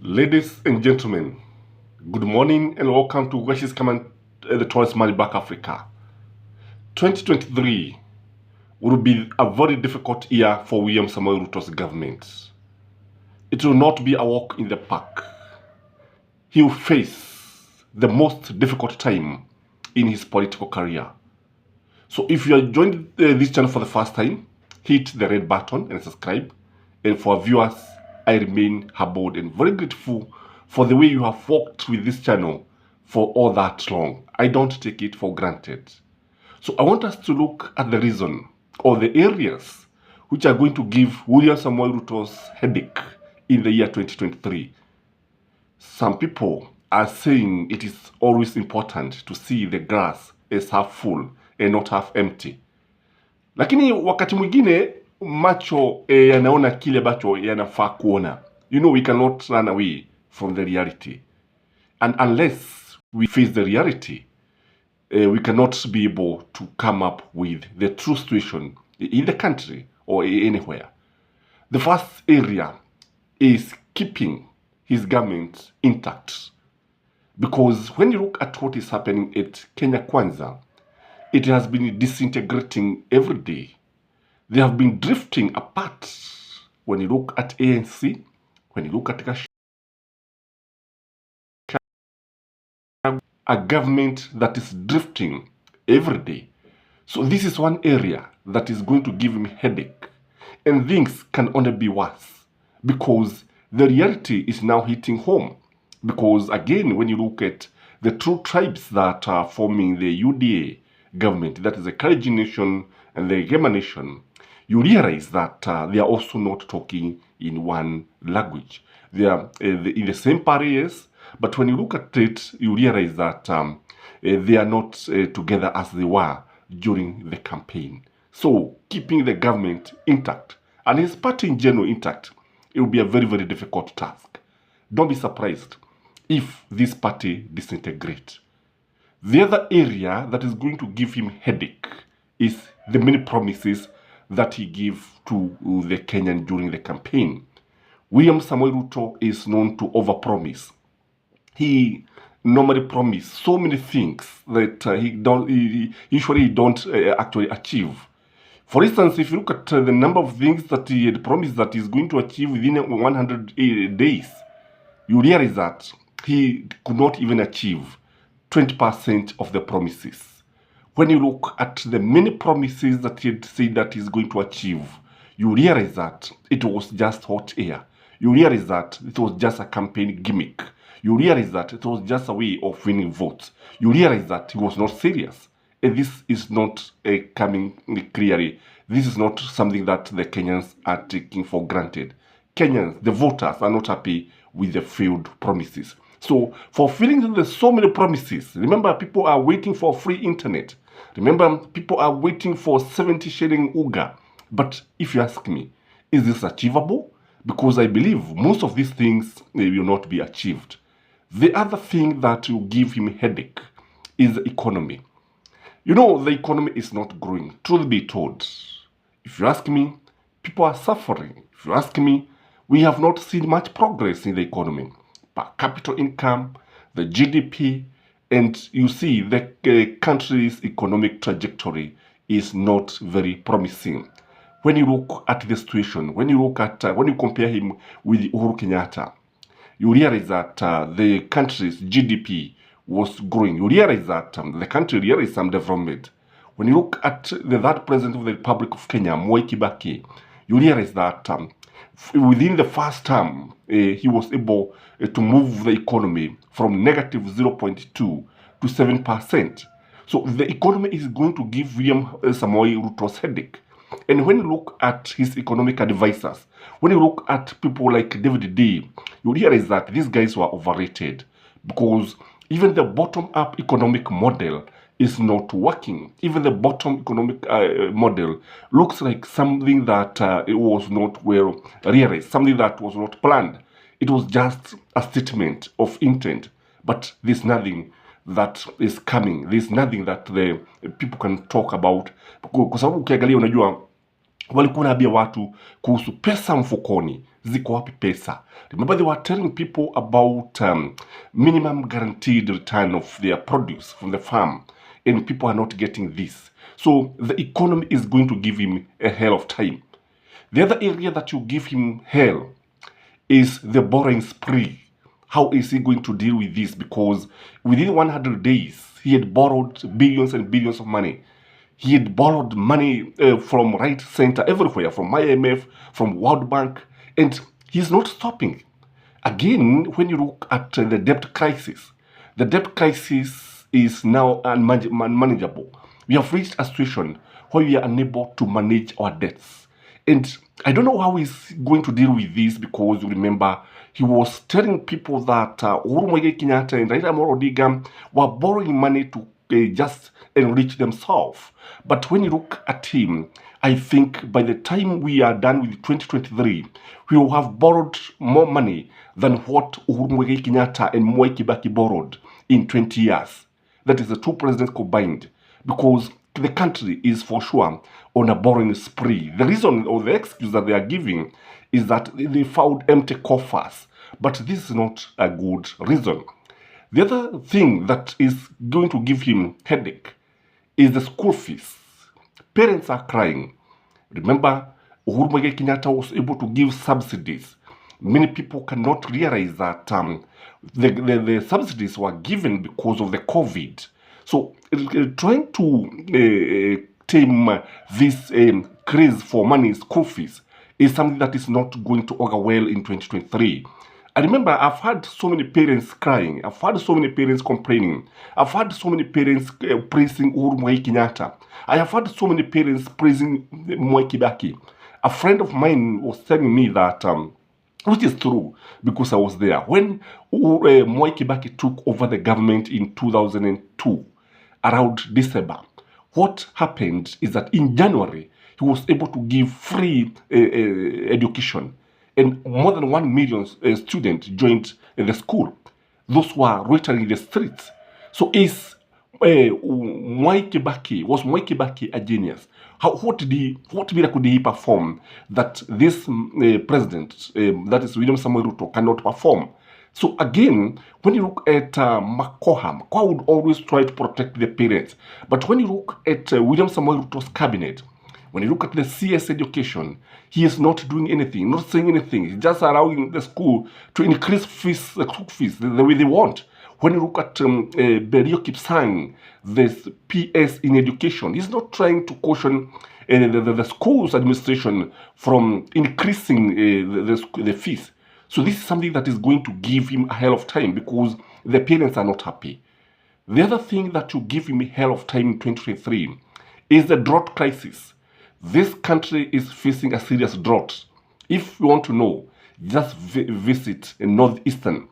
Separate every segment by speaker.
Speaker 1: Ladies and gentlemen, good morning and welcome to Wish's Command, the Tourist Money Back Africa. 2023 will be a very difficult year for William Samoei Ruto's government. It will not be a walk in the park. He will face the most difficult time in his political career. So if you are joined this channel for the first time, hit the red button and subscribe. And for viewers, I remain humbled and very grateful for the way you have worked with this channel for all that long. I don't take it for granted. So I want us to look at the reason or the areas which are going to give William Samoei Ruto's headache in the year 2023. Some people are saying it is always important to see the glass as half full and not half empty. Lakini wakati mwingine macho yanaona kile ambacho yanafaa kuona. You know, we cannot run away from the reality. And unless we face the reality, we cannot be able to come up with the true situation in the country or anywhere. The first area is keeping his government intact. Because when you look at what is happening at Kenya Kwanza, it has been disintegrating every day. They have been drifting apart. When you look at ANC, when you look at a government that is drifting every day. So this is one area that is going to give him headache. And things can only be worse because the reality is now hitting home. Because again, when you look at the true tribes that are forming the UDA government, that is the Kalenjin nation and the Gema nation, you realize that they are also not talking in one language. They are in the same areas, but when you look at it, you realize that they are not together as they were during the campaign. So keeping the government intact and his party in general intact, it will be a very, very difficult task. Don't be surprised if this party disintegrates. The other area that is going to give him headache is the many promises that he gave to the Kenyan during the campaign. William Samoei Ruto is known to overpromise. He normally promises so many things that he usually don't actually achieve. For instance, if you look at the number of things that he had promised that he's going to achieve within 100 days, you realize that he could not even achieve 20% of the promises. When you look at the many promises that he had said that he's going to achieve, you realize that it was just hot air. You realize that it was just a campaign gimmick. You realize that it was just a way of winning votes. You realize that he was not serious. And this is not coming clearly. This is not something that the Kenyans are taking for granted. Kenyans, the voters, are not happy with the failed promises. So, fulfilling the so many promises, remember people are waiting for free internet. Remember people are waiting for 70 shilling Uga. But if you ask me, is this achievable? Because I believe most of these things will not be achieved. The other thing that will give him headache is the economy. You know, the economy is not growing. Truth be told, if you ask me, people are suffering. If you ask me, we have not seen much progress in the economy. Per capita income, the GDP, and you see the country's economic trajectory is not very promising. When you look at the situation, when you look at, when you compare him with Uhuru Kenyatta, you realize that the country's GDP was growing. You realize that the country realized some development. When you look at the third president of the Republic of Kenya, Mwai Kibaki, you realize that within the first term, he was able to move the economy from negative 0.2 to 7%. So the economy is going to give William Samoei Ruto's headache. And when you look at his economic advisors, when you look at people like David D, you realize that these guys were overrated because even the bottom-up economic model is not working. Even the bottom economic model looks like something that it was not well realized, something that was not planned. It was just a statement of intent, but there's nothing that is coming. There's nothing that the people can talk about. Kwa sababu ukiangalia unajua walikuwa wanaambia watu kuhusu pesa mfukoni, ziko wapi pesa? Remember, they were telling people about minimum guaranteed return of their produce from the farm, and people are not getting this. So the economy is going to give him a hell of time. The other area that you give him hell is the borrowing spree. How is he going to deal with this? Because within 100 days, he had borrowed billions and billions of money. He had borrowed money from right center, everywhere, from IMF, from World Bank, and he's not stopping. Again, when you look at the debt crisis is now unmanageable. We have reached a situation where we are unable to manage our debts. And I don't know how he's going to deal with this, because remember, he was telling people that Uhuru Muigai Kenyatta and Raila Amolo Odinga were borrowing money to just enrich themselves. But when you look at him, I think by the time we are done with 2023, we will have borrowed more money than what Uhuru Muigai Kenyatta and Mwai Kibaki borrowed in 20 years. That is the two presidents combined, because the country is for sure on a borrowing spree. The reason or the excuse that they are giving is that they found empty coffers. But this is not a good reason. The other thing that is going to give him headache is the school fees. Parents are crying. Remember, Uhuru Muigai Kenyatta was able to give subsidies. Many people cannot realize that the subsidies were given because of the COVID. So trying to tame this craze for money, school fees, is something that is not going to augur well in 2023. I remember I've had so many parents crying. I've had so many parents complaining. I've had so many parents praising Uhuru Muigai Kenyatta. I have had so many parents praising Mwai Kibaki. A friend of mine was telling me that, which is true, because I was there, when Mwai Kibaki took over the government in 2002, around December, what happened is that in January, he was able to give free education. And more than 1 million students joined the school. Those who are loitering in the streets. So was Mwai Kibaki a genius? What miracle could he perform that this president, that is William Samuel Ruto, cannot perform? So again, when you look at Makoha would always try to protect the parents. But when you look at William Samuel Ruto's cabinet, when you look at the CS education, he is not doing anything, not saying anything. He's just allowing the school to increase fees, the school fees, the way they want. When you look at Berio Kipsang, this PS in education, he's not trying to caution the school's administration from increasing the fees. So this is something that is going to give him a hell of time, because the parents are not happy. The other thing that will give him a hell of time in 2023 is the drought crisis. This country is facing a serious drought. If you want to know, just visit Northeastern.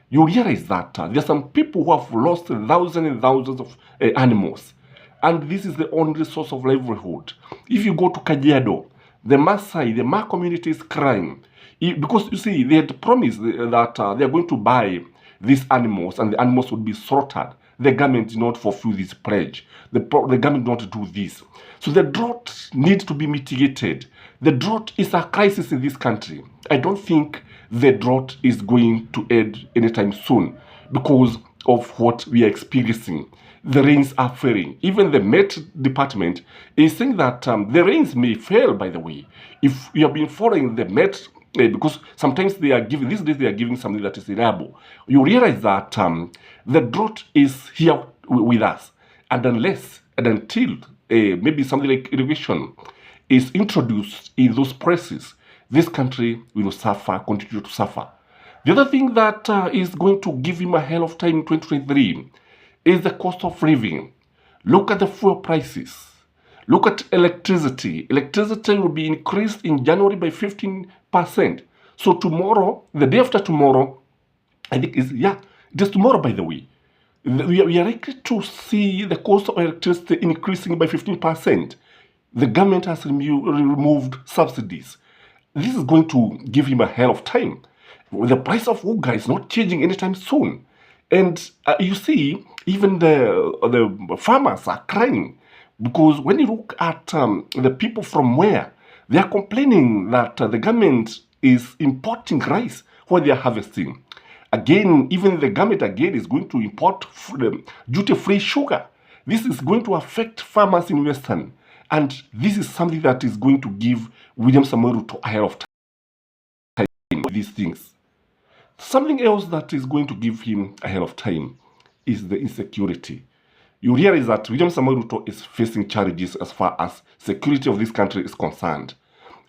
Speaker 1: You realize that there are some people who have lost thousands and thousands of animals. And this is the only source of livelihood. If you go to Kajiado, the Maasai, the Ma community is crying. Because you see, they had promised that they are going to buy these animals and the animals would be slaughtered. The government did not fulfill this pledge. The government did not do this. So the drought needs to be mitigated. The drought is a crisis in this country. I don't think the drought is going to end anytime soon because of what we are experiencing. The rains are failing. Even the Met Department is saying that the rains may fail, by the way. If you have been following the Met, because sometimes they are giving, these days they are giving something that is reliable. You realize that the drought is here with us. And unless and until maybe something like irrigation is introduced in those places, this country will suffer, continue to suffer. The other thing that is going to give him a hell of time in 2023 is the cost of living. Look at the fuel prices. Look at electricity. Electricity will be increased in January by 15%. So tomorrow, the day after tomorrow, I think it is tomorrow, by the way. We are likely to see the cost of electricity increasing by 15%. The government has removed subsidies. This is going to give him a hell of time. The price of Uga is not changing anytime soon. And you see, even the farmers are crying. Because when you look at the people from where, they are complaining that the government is importing rice where they are harvesting. Again, even the government again is going to import duty-free sugar. This is going to affect farmers in Western. And this is something that is going to give William Samoei Ruto ahead of time with these things. Something else that is going to give him ahead of time is the insecurity. You realize that William Samoei Ruto is facing challenges as far as security of this country is concerned.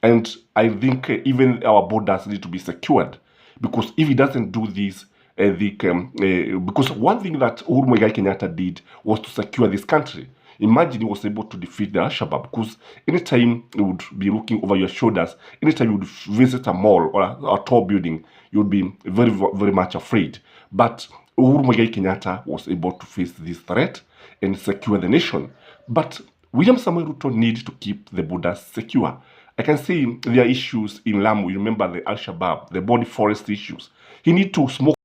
Speaker 1: And I think even our borders need to be secured, because if he doesn't do this, because one thing that Uhuru Muigai Kenyatta did was to secure this country. Imagine he was able to defeat the Al-Shabaab, because anytime you would be looking over your shoulders, anytime you would visit a mall or a tall building, you would be very, very much afraid. But Uhuru Muigai Kenyatta was able to face this threat and secure the nation. But William Samoei Ruto needs to keep the borders secure. I can see there are issues in Lamu. You remember the Al-Shabaab, the body forest issues. He needs to smoke.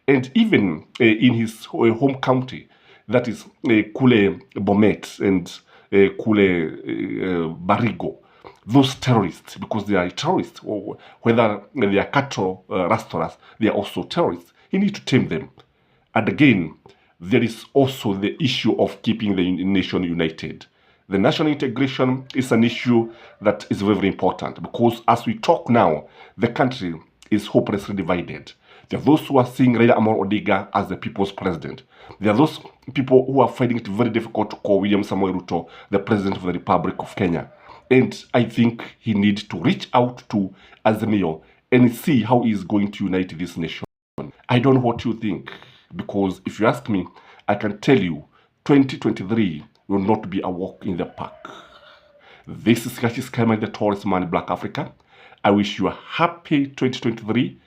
Speaker 1: And even in his home county, that is Kule Bomet and Kule Barigo, those terrorists, because they are terrorists, or whether they are cattle rustlers, they are also terrorists. He needs to tame them. And again, there is also the issue of keeping the nation united. The national integration is an issue that is very, very important, because as we talk now, the country is hopelessly divided. There are those who are seeing Raila Amolo Odinga as the people's president. There are those people who are finding it very difficult to call William Samoei Ruto the president of the Republic of Kenya. And I think he needs to reach out to Azimio and see how he is going to unite this nation. I don't know what you think, because if you ask me, I can tell you 2023 will not be a walk in the park. This is Kashi Skyman, the tallest man in Black Africa. I wish you a happy 2023.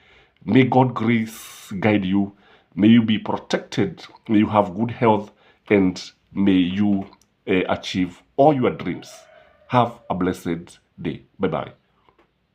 Speaker 1: May God grace guide you. May you be protected. May you have good health. And may you achieve all your dreams. Have a blessed day. Bye-bye.